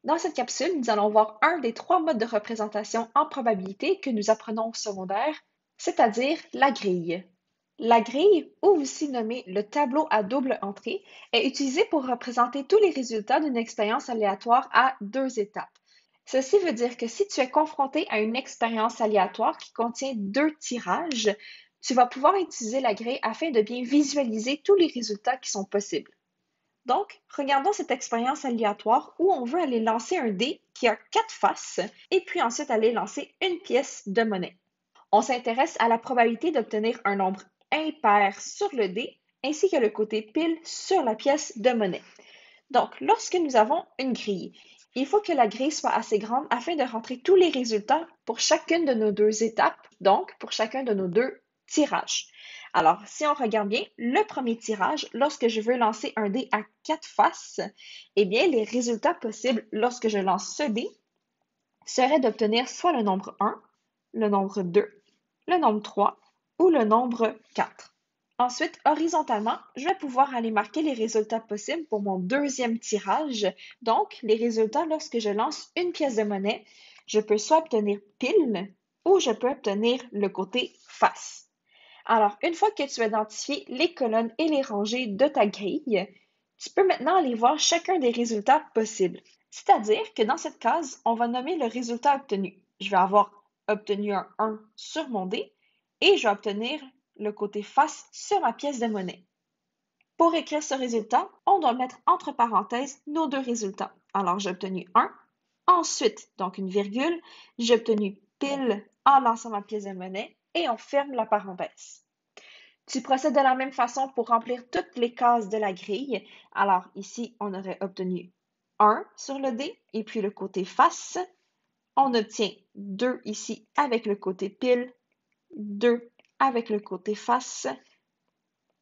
Dans cette capsule, nous allons voir un des trois modes de représentation en probabilité que nous apprenons au secondaire, c'est-à-dire la grille. La grille, ou aussi nommée le tableau à double entrée, est utilisée pour représenter tous les résultats d'une expérience aléatoire à deux étapes. Ceci veut dire que si tu es confronté à une expérience aléatoire qui contient deux tirages, tu vas pouvoir utiliser la grille afin de bien visualiser tous les résultats qui sont possibles. Donc, regardons cette expérience aléatoire où on veut aller lancer un dé qui a quatre faces et puis ensuite aller lancer une pièce de monnaie. On s'intéresse à la probabilité d'obtenir un nombre impair sur le dé ainsi que le côté pile sur la pièce de monnaie. Donc, lorsque nous avons une grille, il faut que la grille soit assez grande afin de rentrer tous les résultats pour chacune de nos deux étapes, donc pour chacun de nos deux tirages. Alors, si on regarde bien, le premier tirage, lorsque je veux lancer un dé à quatre faces, eh bien, les résultats possibles lorsque je lance ce dé seraient d'obtenir soit le nombre 1, le nombre 2, le nombre 3 ou le nombre 4. Ensuite, horizontalement, je vais pouvoir aller marquer les résultats possibles pour mon deuxième tirage. Donc, les résultats lorsque je lance une pièce de monnaie, je peux soit obtenir pile ou je peux obtenir le côté face. Alors, une fois que tu as identifié les colonnes et les rangées de ta grille, tu peux maintenant aller voir chacun des résultats possibles. C'est-à-dire que dans cette case, on va nommer le résultat obtenu. Je vais avoir obtenu un 1 sur mon dé et je vais obtenir le côté face sur ma pièce de monnaie. Pour écrire ce résultat, on doit mettre entre parenthèses nos deux résultats. Alors, j'ai obtenu 1, ensuite, donc une virgule, j'ai obtenu pile en lançant ma pièce de monnaie et on ferme la parenthèse. Tu procèdes de la même façon pour remplir toutes les cases de la grille. Alors ici, on aurait obtenu 1 sur le dé et puis le côté face. On obtient 2 ici avec le côté pile, 2 avec le côté face.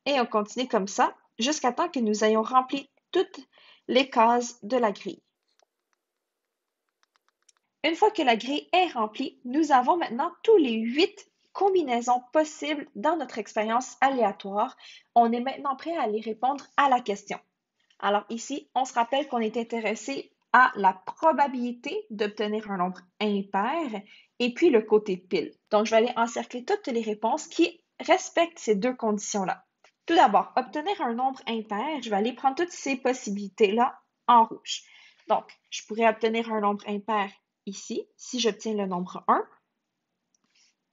Et on continue comme ça jusqu'à temps que nous ayons rempli toutes les cases de la grille. Une fois que la grille est remplie, nous avons maintenant tous les 8 combinaisons possibles dans notre expérience aléatoire. On est maintenant prêt à aller répondre à la question. Alors ici, on se rappelle qu'on est intéressé à la probabilité d'obtenir un nombre impair et puis le côté pile. Donc, je vais aller encercler toutes les réponses qui respectent ces deux conditions-là. Tout d'abord, obtenir un nombre impair, je vais aller prendre toutes ces possibilités-là en rouge. Donc, je pourrais obtenir un nombre impair ici, si j'obtiens le nombre 1,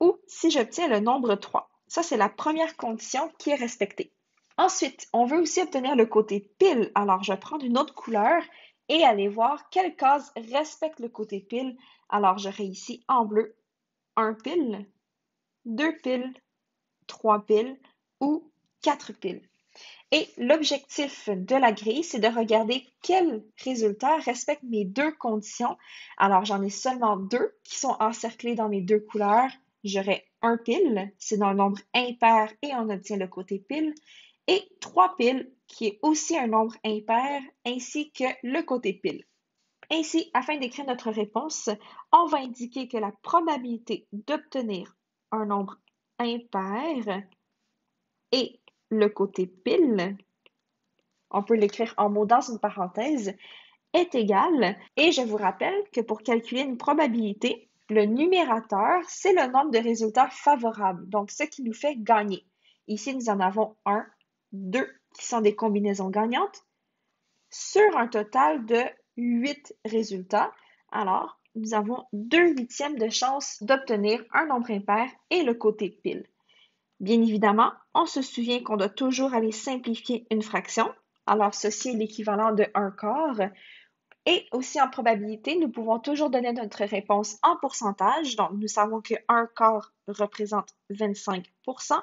ou si j'obtiens le nombre 3. Ça, c'est la première condition qui est respectée. Ensuite, on veut aussi obtenir le côté pile. Alors, je vais prendre une autre couleur et aller voir quelle case respecte le côté pile. Alors, j'aurai ici en bleu 1 pile, 2 piles, 3 piles ou 4 piles. Et l'objectif de la grille, c'est de regarder quels résultats respectent mes deux conditions. Alors, j'en ai seulement deux qui sont encerclés dans mes deux couleurs. J'aurai un pile, c'est dans le nombre impair et on obtient le côté pile, et 3 piles, qui est aussi un nombre impair, ainsi que le côté pile. Ainsi, afin d'écrire notre réponse, on va indiquer que la probabilité d'obtenir un nombre impair et le côté pile, on peut l'écrire en mots dans une parenthèse, est égal. Et je vous rappelle que pour calculer une probabilité, le numérateur, c'est le nombre de résultats favorables, donc ce qui nous fait gagner. Ici, nous en avons 1, 2 qui sont des combinaisons gagnantes sur un total de 8 résultats. Alors, nous avons 2/8 de chance d'obtenir un nombre impair et le côté pile. Bien évidemment, on se souvient qu'on doit toujours aller simplifier une fraction. Alors, ceci est l'équivalent de 1 quart. Et aussi en probabilité, nous pouvons toujours donner notre réponse en pourcentage. Donc, nous savons que 1 quart représente 25%,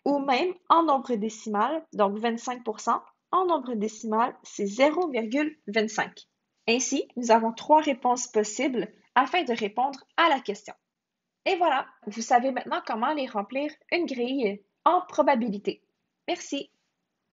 ou même en nombre décimal, donc 25%. En nombre décimal, c'est 0,25. Ainsi, nous avons 3 réponses possibles afin de répondre à la question. Et voilà, vous savez maintenant comment aller remplir une grille en probabilité. Merci.